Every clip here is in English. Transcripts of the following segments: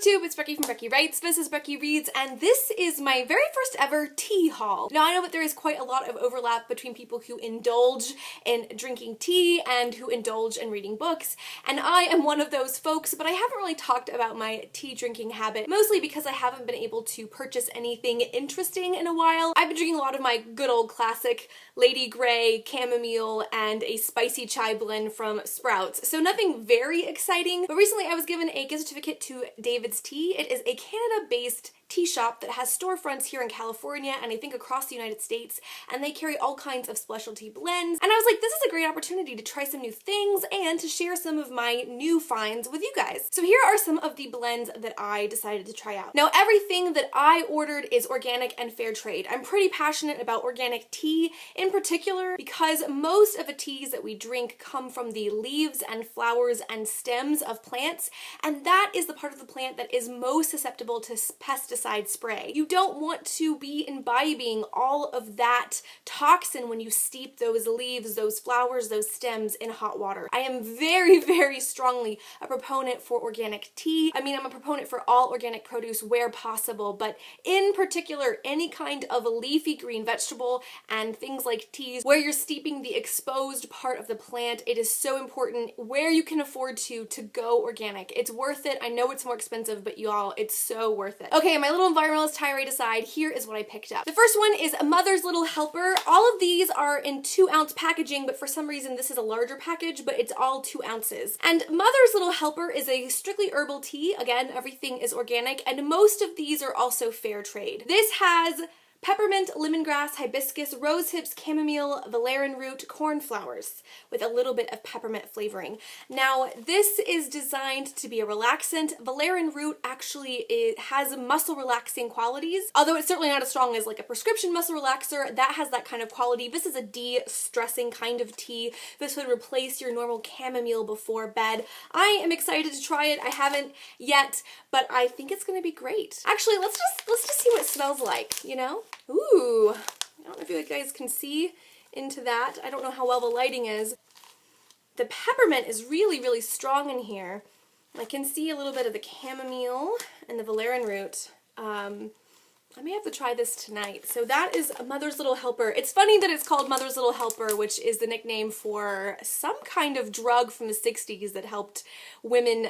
YouTube, it's Becky from Becky Writes. This is Becky Reads, and this is my very first ever tea haul. Now, I know that there is quite a lot of overlap between people who indulge in drinking tea and who indulge in reading books, and I am one of those folks, but I haven't really talked about my tea drinking habit, mostly because I haven't been able to purchase anything interesting in a while. I've been drinking a lot of my good old classic Lady Grey, chamomile, and a spicy chai blend from Sprouts, so nothing very exciting, but recently I was given a gift certificate to David's Tea. It is a Canada-based tea shop that has storefronts here in California and I think across the United States, and they carry all kinds of specialty blends. And I was like, this is a great opportunity to try some new things and to share some of my new finds with you guys. So here are some of the blends that I decided to try out. Now, everything that I ordered is organic and fair trade. I'm pretty passionate about organic tea in particular because most of the teas that we drink come from the leaves and flowers and stems of plants, and that is the part of the plant that is most susceptible to pesticide spray. You don't want to be imbibing all of that toxin when you steep those leaves, those flowers, those stems in hot water. I am very, very strongly a proponent for organic tea. I mean, I'm a proponent for all organic produce where possible, but in particular, any kind of leafy green vegetable and things like teas where you're steeping the exposed part of the plant, it is so important where you can afford to go organic. It's worth it. I know it's more expensive, but y'all, it's so worth it. Okay, my little environmentalist tirade aside, here is what I picked up. The first one is Mother's Little Helper. All of these are in 2-ounce packaging, but for some reason this is a larger package, but it's all 2 ounces. And Mother's Little Helper is a strictly herbal tea. Again, everything is organic, and most of these are also fair trade. This has peppermint, lemongrass, hibiscus, rose hips, chamomile, valerian root, cornflowers with a little bit of peppermint flavoring. Now, this is designed to be a relaxant. Valerian root actually has muscle relaxing qualities, although it's certainly not as strong as like a prescription muscle relaxer. That has that kind of quality. This is a de-stressing kind of tea. This would replace your normal chamomile before bed. I am excited to try it. I haven't yet, but I think it's going to be great. Actually, let's just see what it smells like, you know? Ooh, I don't know if you guys can see into that. I don't know how well the lighting is. The peppermint is really, really strong in here. I can see a little bit of the chamomile and the valerian root. I may have to try this tonight. So that is a Mother's Little Helper. It's funny that it's called Mother's Little Helper, which is the nickname for some kind of drug from the 60s that helped women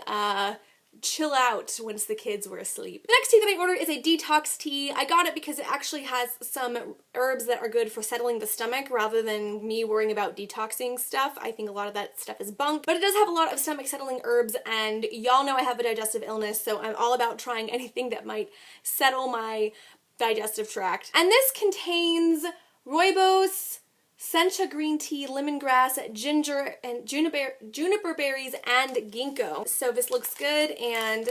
chill out once the kids were asleep. The next tea that I ordered is a detox tea. I got it because it actually has some herbs that are good for settling the stomach rather than me worrying about detoxing stuff. I think a lot of that stuff is bunk, but it does have a lot of stomach settling herbs, and y'all know I have a digestive illness, so I'm all about trying anything that might settle my digestive tract. And this contains rooibos, sencha green tea, lemongrass, ginger, and juniper berries, and ginkgo. So this looks good, and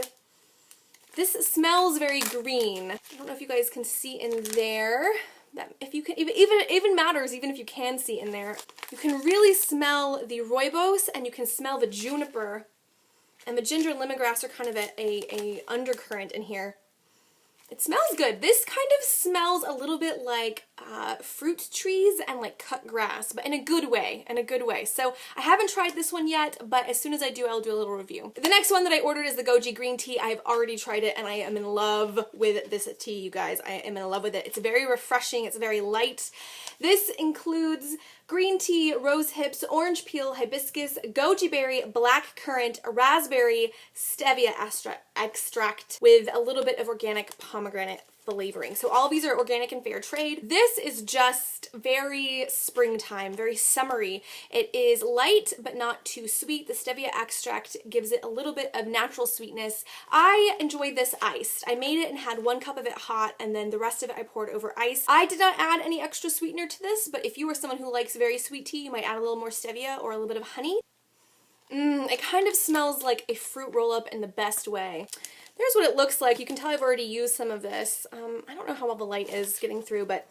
this smells very green. I don't know if you guys can see in there. That if you can, even matters even if you can see in there. You can really smell the rooibos, and you can smell the juniper, and the ginger and lemongrass are kind of a undercurrent in here. It smells good. This kind of smells a little bit like fruit trees and like cut grass, but in a good way, So I haven't tried this one yet, but as soon as I do, I'll do a little review. The next one that I ordered is the goji green tea. I've already tried it and I am in love with this tea, you guys. I am in love with it. It's very refreshing. It's very light. This includes green tea, rose hips, orange peel, hibiscus, goji berry, black currant, raspberry, stevia extract with a little bit of organic pomegranate flavoring. So all of these are organic and fair trade. This is just very springtime, very summery. It is light but not too sweet. The stevia extract gives it a little bit of natural sweetness. I enjoyed this iced. I made it and had 1 cup of it hot, and then the rest of it I poured over ice. I did not add any extra sweetener to this, but if you are someone who likes very sweet tea, you might add a little more stevia or a little bit of honey. It kind of smells like a fruit roll-up in the best way. There's what it looks like. You can tell I've already used some of this. I don't know how well the light is getting through, but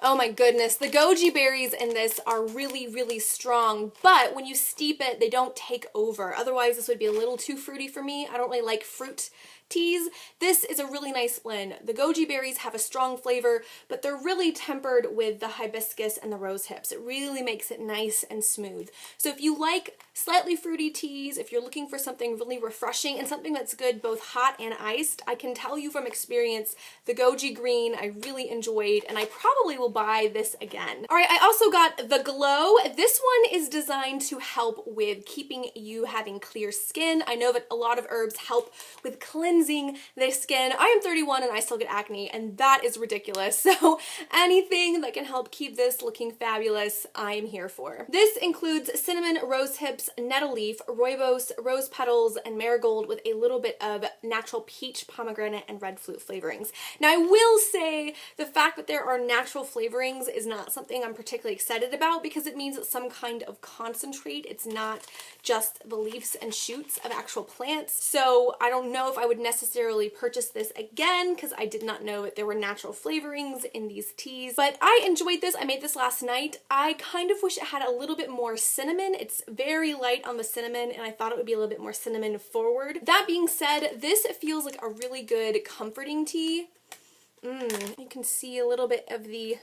oh my goodness. The goji berries in this are really, really strong, but when you steep it, they don't take over. Otherwise, this would be a little too fruity for me. I don't really like fruit teas. This is a really nice blend. The goji berries have a strong flavor, but they're really tempered with the hibiscus and the rose hips. It really makes it nice and smooth. So if you like slightly fruity teas, if you're looking for something really refreshing and something that's good both hot and iced, I can tell you from experience, the goji green I really enjoyed, and I probably will buy this again. All right, I also got the Glow. This one is designed to help with keeping you having clear skin. I know that a lot of herbs help with cleansing the skin. I am 31 and I still get acne, and that is ridiculous. So anything that can help keep this looking fabulous, I am here for. This includes cinnamon, rose hips, nettle leaf, rooibos, rose petals, and marigold with a little bit of natural peach, pomegranate, and red flute flavorings. Now I will say the fact that there are natural flavorings is not something I'm particularly excited about because it means it's some kind of concentrate. It's not just the leaves and shoots of actual plants. So I don't know if I would necessarily purchase this again because I did not know that there were natural flavorings in these teas. But I enjoyed this. I made this last night. I kind of wish it had a little bit more cinnamon. It's very light on the cinnamon and I thought it would be a little bit more cinnamon forward. That being said, this feels like a really good comforting tea. You can see a little bit of the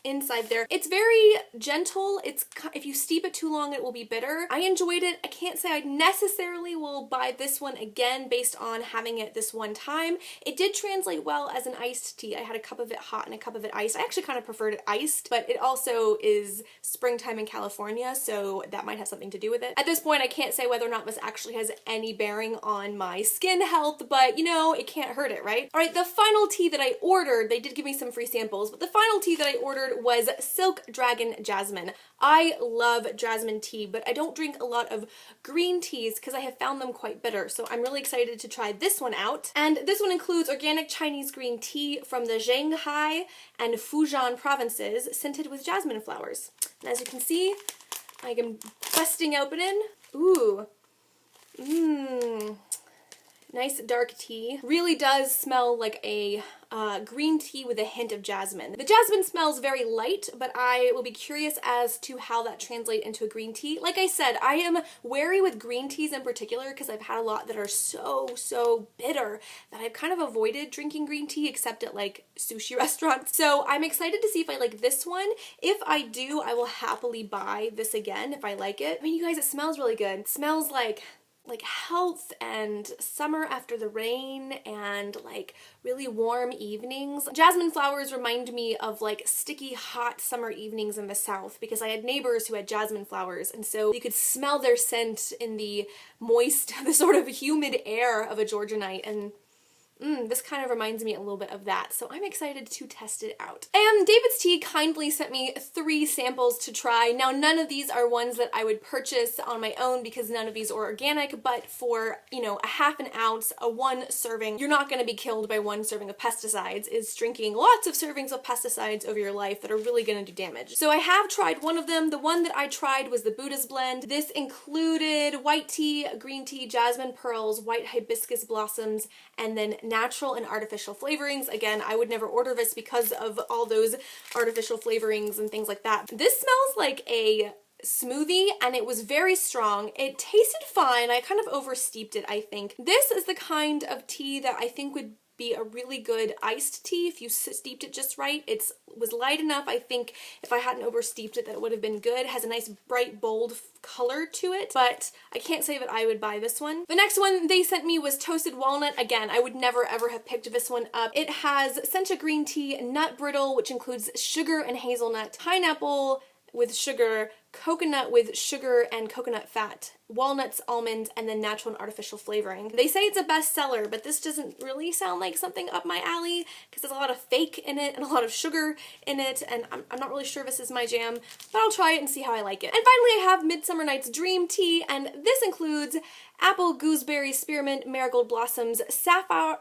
inside there. It's very gentle. If you steep it too long, it will be bitter. I enjoyed it. I can't say I necessarily will buy this one again based on having it this one time. It did translate well as an iced tea. I had a cup of it hot and a cup of it iced. I actually kind of preferred it iced, but it also is springtime in California, so that might have something to do with it. At this point, I can't say whether or not this actually has any bearing on my skin health, but you know, it can't hurt it, right? All right, the final tea that I ordered, they did give me some free samples, but the final tea that I ordered was Silk Dragon Jasmine. I love jasmine tea, but I don't drink a lot of green teas because I have found them quite bitter. So I'm really excited to try this one out. And this one includes organic Chinese green tea from the Shanghai and Fujian provinces, scented with jasmine flowers. And as you can see, I am busting open. Ooh. Nice dark tea. Really does smell like a green tea with a hint of jasmine. The jasmine smells very light, but I will be curious as to how that translates into a green tea. Like I said, I am wary with green teas in particular because I've had a lot that are so bitter that I've kind of avoided drinking green tea except at like sushi restaurants. So I'm excited to see if I like this one. If I do, I will happily buy this again if I like it. I mean, you guys, it smells really good. It smells like health and summer after the rain and like really warm evenings. Jasmine flowers remind me of like sticky hot summer evenings in the South because I had neighbors who had jasmine flowers, and so you could smell their scent in the moist, the sort of humid air of a Georgia night, and this kind of reminds me a little bit of that, so I'm excited to test it out. And David's Tea kindly sent me 3 samples to try. Now, none of these are ones that I would purchase on my own because none of these are organic, but for, you know, a half an ounce, a 1 serving, you're not going to be killed by 1 serving of pesticides. It's drinking lots of servings of pesticides over your life that are really going to do damage. So I have tried one of them. The one that I tried was the Buddha's Blend. This included white tea, green tea, jasmine pearls, white hibiscus blossoms, and then natural and artificial flavorings. Again, I would never order this because of all those artificial flavorings and things like that. This smells like a smoothie and it was very strong. It tasted fine. I kind of oversteeped it, I think. This is the kind of tea that I think would be a really good iced tea if you steeped it just right. It was light enough, I think, if I hadn't oversteeped it, that it would have been good. It has a nice bright bold color to it, but I can't say that I would buy this one. The next one they sent me was Toasted Walnut. Again, I would never ever have picked this one up. It has sencha green tea, nut brittle, which includes sugar and hazelnut, pineapple with sugar, coconut with sugar and coconut fat, walnuts, almonds, and then natural and artificial flavoring. They say it's a bestseller, but this doesn't really sound like something up my alley because there's a lot of fake in it and a lot of sugar in it, and I'm not really sure this is my jam, but I'll try it and see how I like it. And finally, I have Midsummer Night's Dream Tea, and this includes apple, gooseberry, spearmint, marigold blossoms, safflower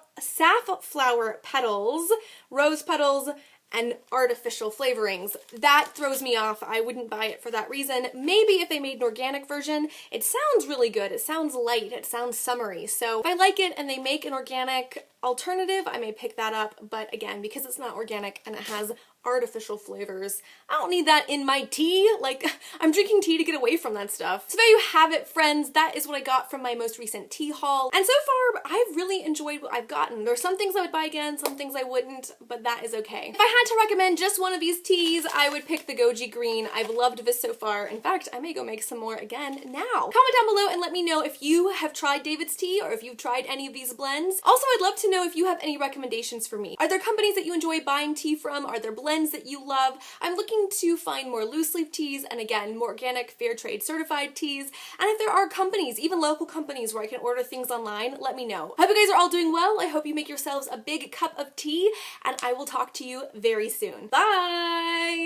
petals, rose petals, and artificial flavorings. That throws me off. I wouldn't buy it for that reason. Maybe if they made an organic version. It sounds really good. It sounds light. It sounds summery. So if I like it and they make an organic alternative, I may pick that up. But again, because it's not organic and it has artificial flavors. I don't need that in my tea. Like, I'm drinking tea to get away from that stuff. So there you have it, friends. That is what I got from my most recent tea haul. And so far, I've really enjoyed what I've gotten. There's some things I would buy again, some things I wouldn't, but that is okay. If I had to recommend just one of these teas, I would pick the Goji Green. I've loved this so far. In fact, I may go make some more again now. Comment down below and let me know if you have tried David's tea or if you've tried any of these blends. Also, I'd love to know if you have any recommendations for me. Are there companies that you enjoy buying tea from? Are there blends that you love? I'm looking to find more loose leaf teas and again, more organic, fair trade certified teas. And if there are companies, even local companies where I can order things online, let me know. I hope you guys are all doing well. I hope you make yourselves a big cup of tea and I will talk to you very soon. Bye!